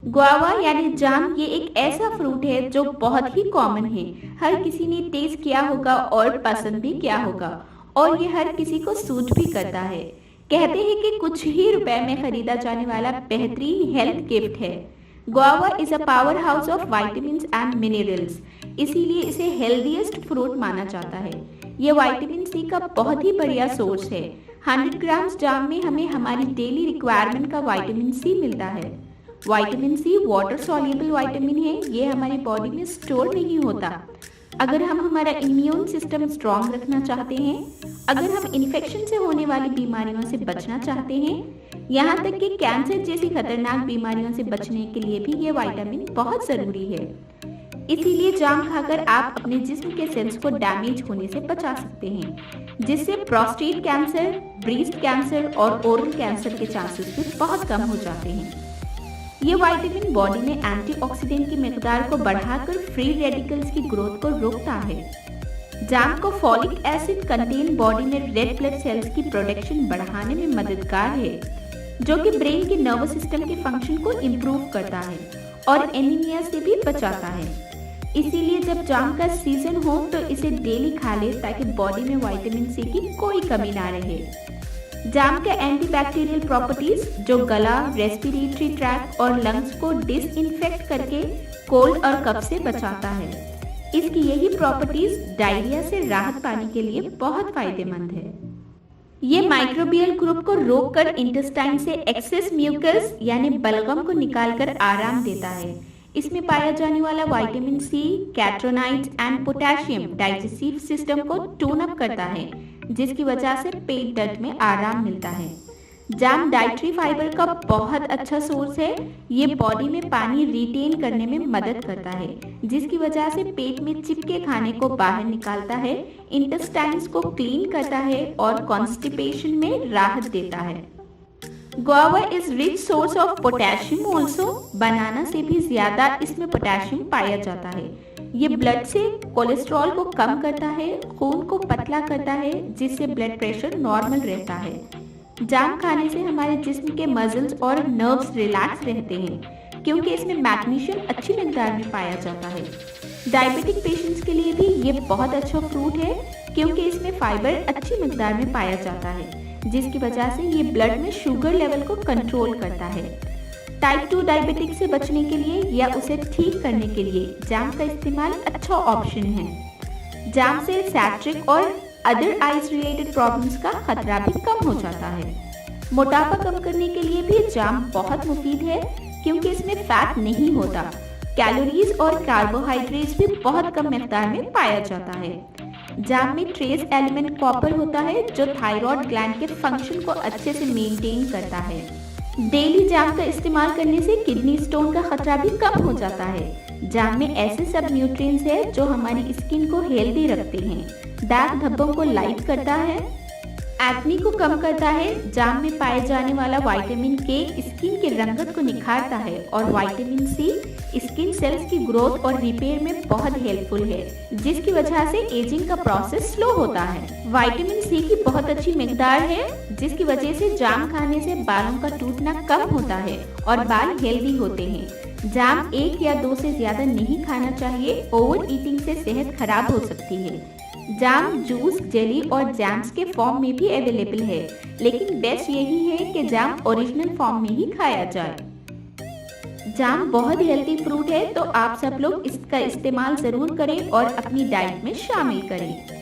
Guava यानी जाम ये एक ऐसा फ्रूट है जो बहुत ही कॉमन है। हर किसी ने टेस्ट किया होगा और पसंद भी किया होगा और ये हर किसी को सूट भी करता है। कहते हैं कि कुछ ही रुपए में खरीदा जाने वाला बेहतरीन हेल्थ गिफ्ट है। Guava is a power house of vitamins and minerals, इसीलिए इसे हेल्दीएस्ट फ्रूट माना जाता है। ये विटामिन सी का बहुत ही बढ़िया सोर्स है। 100 ग्राम्स जाम में हमें हमारी डेली रिक्वायरमेंट का विटामिन सी मिलता है। Vitamin C water soluble vitamin है, ये हमारी बॉडी में स्टोर नहीं होता। अगर हम हमारा इम्यून सिस्टम स्ट्रांग रखना चाहते हैं, अगर हम इन्फेक्शन से होने वाली बीमारियों से बचना चाहते हैं, यहाँ तक कि कैंसर जैसी खतरनाक बीमारियों से बचने के लिए भी ये विटामिन बहुत जरूरी है। इसीलिए जाम खाकर आप अपने जिस्म के सेल्स को डैमेज होने से बचा सकते हैं, जिससे प्रोस्टेट कैंसर, ब्रेस्ट कैंसर और ओरल कैंसर के चांसेस भी बहुत कम हो जाते हैं। ये विटामिन बॉडी में एंटीऑक्सीडेंट की मिकदार को बढ़ाकर फ्री रेडिकल्स की ग्रोथ को रोकता है। जाम को फॉलिक एसिड कंटेन बॉडी में रेड ब्लड सेल्स की प्रोडक्शन बढ़ाने में मददगार है, जो कि ब्रेन के नर्वस सिस्टम के फंक्शन को इम्प्रूव करता है और एनीमिया से भी बचाता है। इसीलिए जब जाम का सीजन हो तो इसे डेली खा ले ताकि बॉडी में विटामिन सी की कोई कमी ना रहे। जाम के एंटीबैक्टीरियल प्रॉपर्टीज जो गला, रेस्पिरेटरी ट्रैक्ट और लंग्स को डिसइंफेक्ट करके कोल्ड और कफ से बचाता है। इसकी यही प्रॉपर्टीज डायरिया से राहत पाने के लिए बहुत फायदेमंद है। ये माइक्रोबियल ग्रुप को रोककर इंटेस्टाइन से एक्सेस म्यूकस यानी बलगम को निकालकर आराम देता है। इसमें पाया जाने वाला विटामिन सी, कैट्रोनाइट्स एंड पोटेशियम डाइजेस्टिव सिस्टम को टोन अप करता है, जिसकी वजह से पेट दर्द में आराम मिलता है। जाम डाइटरी फाइबर का बहुत अच्छा सोर्स है। ये बॉडी में पानी रिटेन करने में मदद करता है, जिसकी वजह से पेट में चिपके खाने को बाहर निकालता है, इंटेस्टाइन्स को क्लीन करता है और कॉन्स्टिपेशन में राहत देता है। Guava is rich source of potassium also. Banana से भी ज्यादा इसमें पोटेशियम पाया जाता है। ये ब्लड से कोलेस्ट्रॉल को कम करता है, खून को पतला करता है, जिससे ब्लड प्रेशर नॉर्मल रहता है। जाम खाने से हमारे जिस्म के मसल्स और नर्व्स रिलैक्स रहते हैं, क्योंकि इसमें मैग्नीशियम अच्छी मिकदार में पाया जाता है। डायबिटिक पेशेंट्स के लिए भी ये बहुत अच्छा फ्रूट है, क्योंकि इसमें फाइबर अच्छी मिकदार में पाया जाता है, जिसकी वजह से ये ब्लड में शुगर लेवल को कंट्रोल करता है। टाइप 2 डायबिटिक से बचने के लिए या उसे ठीक करने के लिए जाम का इस्तेमाल अच्छा ऑप्शन है। जाम से सैट्रिक और अदर आइज रिलेटेड प्रॉब्लम्स का खतरा भी कम हो जाता है। मोटापा कम करने के लिए भी जाम बहुत मुफीद है, क्योंकि इसमें फैट नहीं होता। कैलोरीज और कार्बोहाइड्रेट्स भी बहुत कम मिकदार में पाया जाता है। जाम में ट्रेस एलिमेंट कॉपर होता है, जो थायराइड ग्लैंड के फंक्शन को अच्छे से मेंटेन करता है। डेली जाम का इस्तेमाल करने से किडनी स्टोन का खतरा भी कम हो जाता है। जाम में ऐसे सब न्यूट्रिएंट्स हैं जो हमारी स्किन को हेल्दी रखते हैं। दाग धब्बों को लाइट करता है, एक्ने को कम करता है। जाम में पाए जाने वाला विटामिन के स्किन की रंगत को निखारता है और विटामिन सी स्किन सेल्स की ग्रोथ और रिपेयर में बहुत हेल्पफुल है, जिसकी वजह से एजिंग का प्रोसेस स्लो होता है। विटामिन सी की बहुत अच्छी मिकदार है, जिसकी वजह से जाम खाने से बालों का टूटना कम होता है और बाल हेल्दी होते हैं। जाम 1 या 2 से ज्यादा नहीं खाना चाहिए, ओवर ईटिंग से सेहत खराब हो सकती है। जाम जूस, जेली और जैम्स के फॉर्म में भी अवेलेबल है, लेकिन बेस्ट यही है कि जाम ओरिजिनल फॉर्म में ही खाया जाए। जाम बहुत हेल्दी फ्रूट है, तो आप सब लोग इसका इस्तेमाल जरूर करें और अपनी डाइट में शामिल करें।